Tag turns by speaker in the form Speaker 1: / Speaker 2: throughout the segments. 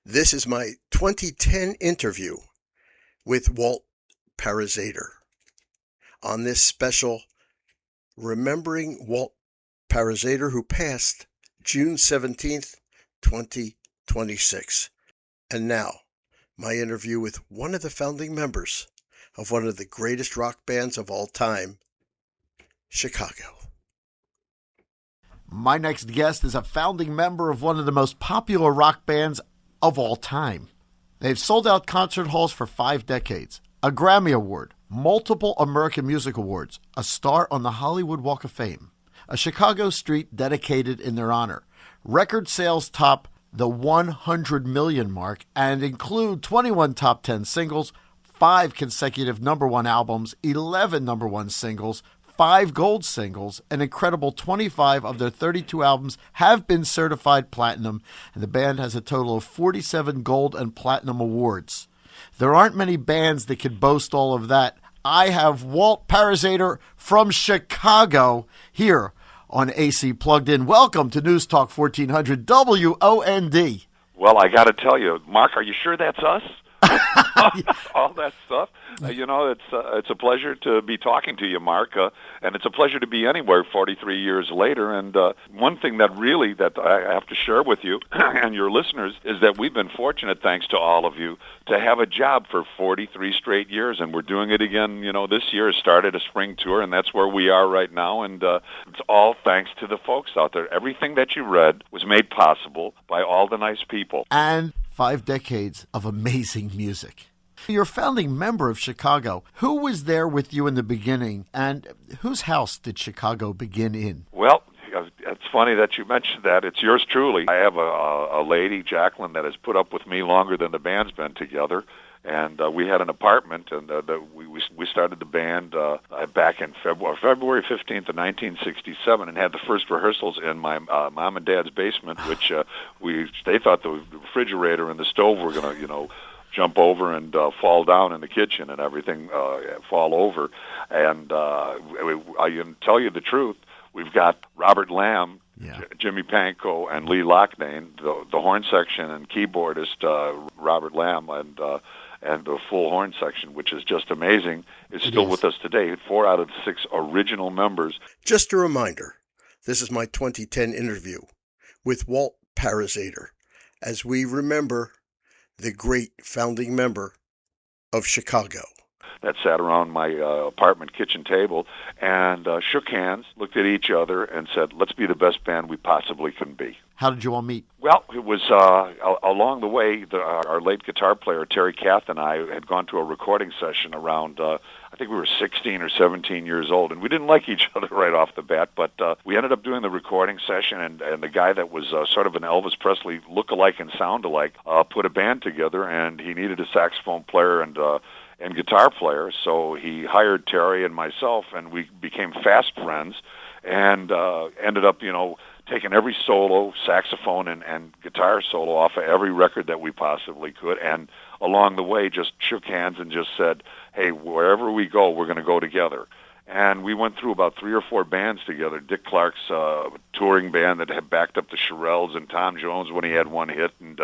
Speaker 1: This is my 2010 interview with Walt Parazaider on this special Remembering Walt Parazaider, who passed June 17th, 2026. And now, my interview with one of the founding members of one of the greatest rock bands of all time, Chicago.
Speaker 2: My next guest is a founding member of one of the most popular rock bands of all time. They've sold out concert halls for 5 decades, a Grammy Award, multiple American Music Awards, a star on the Hollywood Walk of Fame, a Chicago street dedicated in their honor. Record sales top the 100 million mark and include 21 top 10 singles, 5 consecutive number 1 albums, 11 number 1 singles, 5 gold singles, an incredible 25 of their 32 albums have been certified platinum, and the band has a total of 47 gold and platinum awards. There aren't many bands that can boast all of that. I have Walt Parazaider from Chicago here on AC Plugged In. Welcome to News Talk 1400 WOND.
Speaker 3: Well, I got to tell you, Mark, are you sure that's us? All that stuff. It's a pleasure to be talking to you, Mark, and it's a pleasure to be anywhere 43 years later. And one thing that I have to share with you and your listeners is that we've been fortunate, thanks to all of you, to have a job for 43 straight years, and we're doing it again. This year started a spring tour, and that's where we are right now. And it's all thanks to the folks out there. Everything that you read was made possible by all the nice people.
Speaker 2: And 5 decades of amazing music. You're a founding member of Chicago. Who was there with you in the beginning, and whose house did Chicago begin in?
Speaker 3: Well, it's funny that you mentioned that. It's yours truly. I have a lady, Jacqueline, that has put up with me longer than the band's been together. And we had an apartment, and we started the band back in February 15th of 1967, and had the first rehearsals in my mom and dad's basement, which they thought the refrigerator and the stove were going to, jump over and fall down in the kitchen and everything fall over. And I can tell you the truth, we've got Robert Lamb, Jimmy Pankow, and Lee Loughnane, the horn section, and keyboardist Robert Lamb, and the full horn section, which is just amazing, is still with us today. 4 out of the 6 original members.
Speaker 1: Just a reminder, this is my 2010 interview with Walt Parazaider, as we remember the great founding member of Chicago.
Speaker 3: That sat around my apartment kitchen table and shook hands, looked at each other, and said, let's be the best band we possibly can be.
Speaker 2: How did you all meet?
Speaker 3: Well, it was along the way, our late guitar player, Terry Kath, and I had gone to a recording session around, I think we were 16 or 17 years old, and we didn't like each other right off the bat, but we ended up doing the recording session, and the guy that was sort of an Elvis Presley look-alike and sound-alike put a band together, and he needed a saxophone player and guitar player, so he hired Terry and myself, and we became fast friends, and ended up, taking every solo, saxophone and guitar solo off of every record that we possibly could, and along the way just shook hands and just said, hey, wherever we go, we're going to go together. And we went through about 3 or 4 bands together. Dick Clark's touring band that had backed up the Shirelles, and Tom Jones when he had one hit, and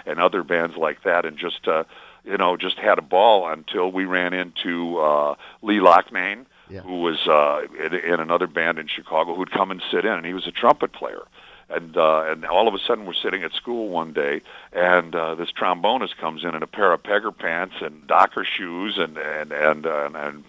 Speaker 3: other bands like that, and just had a ball until we ran into Lee Loughnane, who was in another band in Chicago, who'd come and sit in, and he was a trumpet player. And all of a sudden, we're sitting at school one day, and this trombonist comes in a pair of pegger pants and Docker shoes and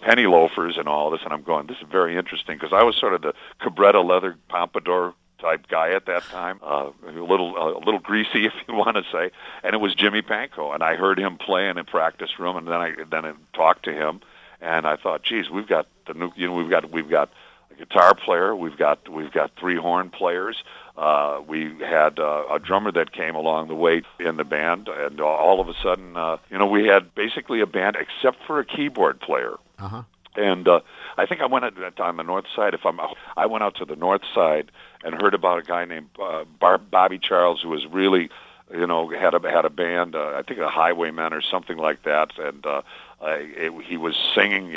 Speaker 3: penny loafers and all this, and I'm going, this is very interesting, because I was sort of the cabretta leather pompadour type guy at that time, a little greasy, if you want to say, and it was Jimmy Pankow, and I heard him play in a practice room, and then I talked to him, and I thought, geez, we've got we've got a guitar player, we've got 3 horn players, we had a drummer that came along the way in the band, and all of a sudden, we had basically a band except for a keyboard player.
Speaker 2: Uh-huh.
Speaker 3: And I think I went on the north side. I went out to the north side and heard about a guy named Bobby Charles, who was really, had a band. I think a Highwaymen or something like that. And he was singing,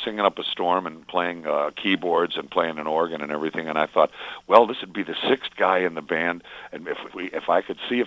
Speaker 3: singing up a storm and playing keyboards and playing an organ and everything. And I thought, well, this would be the sixth guy in the band, and if I could see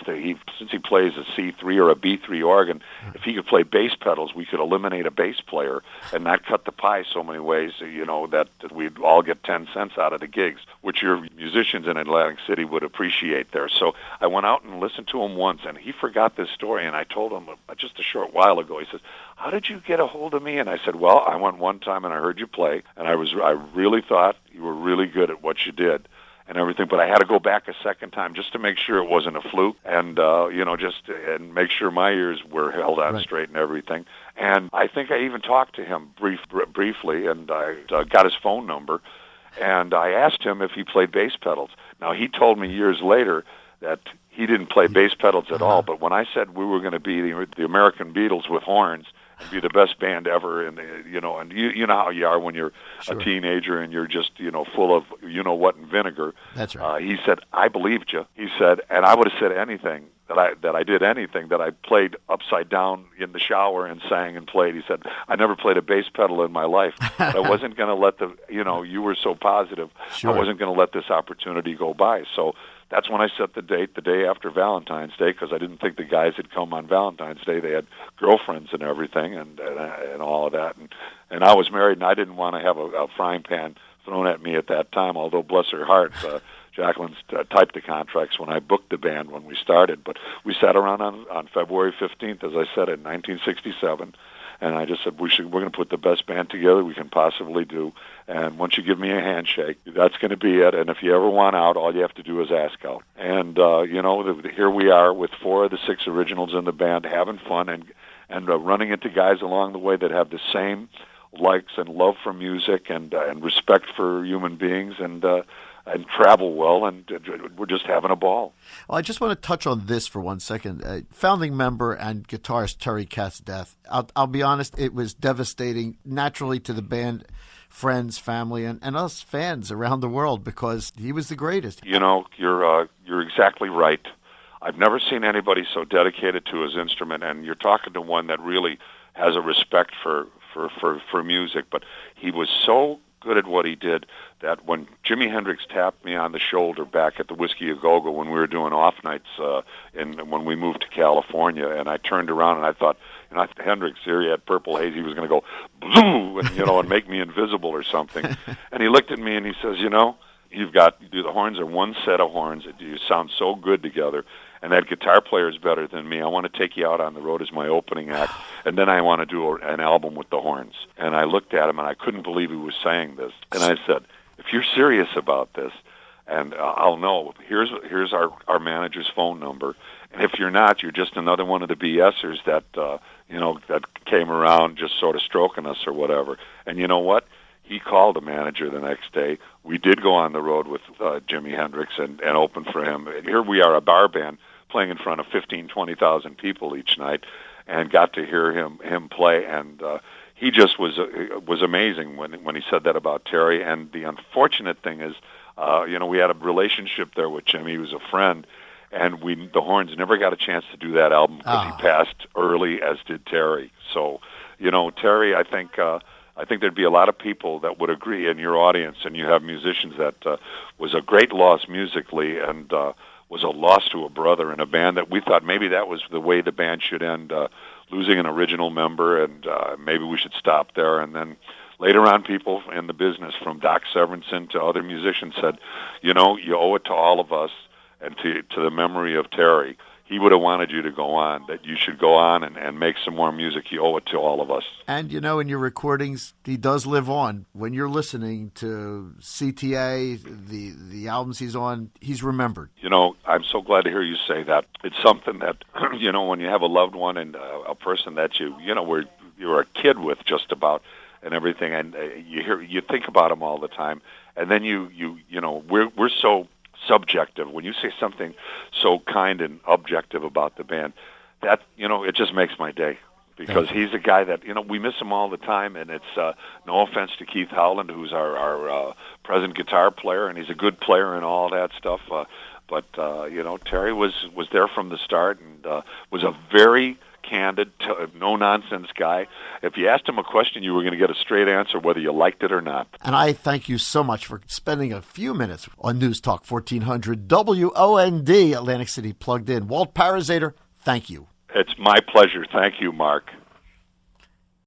Speaker 3: since he plays a C3 or a B3 organ, if he could play bass pedals, we could eliminate a bass player and not cut the pie so many ways, that we'd all get 10 cents out of the gigs, which your musicians in Atlantic City would appreciate there. So I went out and listened to him once, and he forgot this story, and I told him just a short while ago. He says, "How did you get a hold of me?" And I said, "Well, I went one time and I heard you play, and I really thought you were really good at what you did and everything, but I had to go back a second time just to make sure it wasn't a fluke, and and make sure my ears were held on straight and everything." And I think I even talked to him briefly, and I got his phone number, and I asked him if he played bass pedals. Now, he told me years later that he didn't play bass pedals at all, but when I said we were going to be the American Beatles with horns and be the best band ever, and you know how you are when you're a teenager and you're just full of what and vinegar.
Speaker 2: That's right.
Speaker 3: He said, "I believed you." He said, and I would have said anything that I did anything, that I played upside down in the shower and sang and played. He said, "I never played a bass pedal in my life, but I wasn't going to let you were so positive. I wasn't going to let this opportunity go by." So that's when I set the date, the day after Valentine's Day, because I didn't think the guys had come on Valentine's Day. They had girlfriends and everything, and all of that. And I was married, and I didn't want to have a frying pan thrown at me at that time, although, bless her heart, Jacqueline's typed the contracts when I booked the band when we started. But we sat around on February 15th, as I said, in 1967, and I just said, we're going to put the best band together we can possibly do, and once you give me a handshake, that's going to be it, and if you ever want out, all you have to do is ask out. And, here we are with 4 of the 6 originals in the band, having fun and running into guys along the way that have the same likes and love for music and respect for human beings and travel well, and we're just having a ball.
Speaker 2: Well, I just want to touch on this for 1 second. Founding member and guitarist Terry Kath's death. I'll be honest, it was devastating naturally to the band, friends, family, and us fans around the world, because he was the greatest.
Speaker 3: You're exactly right. I've never seen anybody so dedicated to his instrument, and you're talking to one that really has a respect for music, but he was so good at what he did that when Jimi Hendrix tapped me on the shoulder back at the Whiskey A Go Go when we were doing off nights when we moved to California, and I turned around and I thought, Hendrix here, he had Purple Haze, he was going to go blue and make me invisible or something. And he looked at me and he says, the horns are one set of horns. You sound so good together. And that guitar player is better than me. I want to take you out on the road as my opening act, and then I want to do an album with the horns. And I looked at him, and I couldn't believe he was saying this. And I said, if you're serious about this, and I'll know, here's our manager's phone number. And if you're not, you're just another one of the BSers that came around just sort of stroking us or whatever. And you know what? He called the manager the next day. We did go on the road with Jimi Hendrix and open for him. And here we are, a bar band, playing in front of 20,000 people each night, and got to hear him play. And he just was amazing when he said that about Terry. And the unfortunate thing is, we had a relationship there with Jimmy. He was a friend, and the Horns never got a chance to do that album because he passed early, as did Terry. So, Terry, I think there'd be a lot of people that would agree in your audience, and you have musicians that was a great loss musically, and was a loss to a brother in a band that we thought maybe that was the way the band should end, losing an original member, and maybe we should stop there. And then later on, people in the business, from Doc Severinsen to other musicians, said, you owe it to all of us and to the memory of Terry. He would have wanted you to go on, that you should go on and make some more music. You owe it to all of us.
Speaker 2: And, in your recordings, he does live on. When you're listening to CTA, the albums he's on, he's remembered.
Speaker 3: I'm so glad to hear you say that. It's something that, when you have a loved one and a person that you're a kid with just about and everything, and you think about them all the time, and then we're so subjective. When you say something so kind and objective about the band, that it just makes my day, because he's a guy that we miss him all the time. And it's no offense to Keith Howland, who's our present guitar player, and he's a good player and all that stuff. But Terry was there from the start, and was a very candid, no-nonsense guy. If you asked him a question, you were going to get a straight answer whether you liked it or not.
Speaker 2: And I thank you so much for spending a few minutes on News Talk 1400 WOND, Atlantic City Plugged In. Walt Parazaider, thank you.
Speaker 3: It's my pleasure. Thank you, Mark.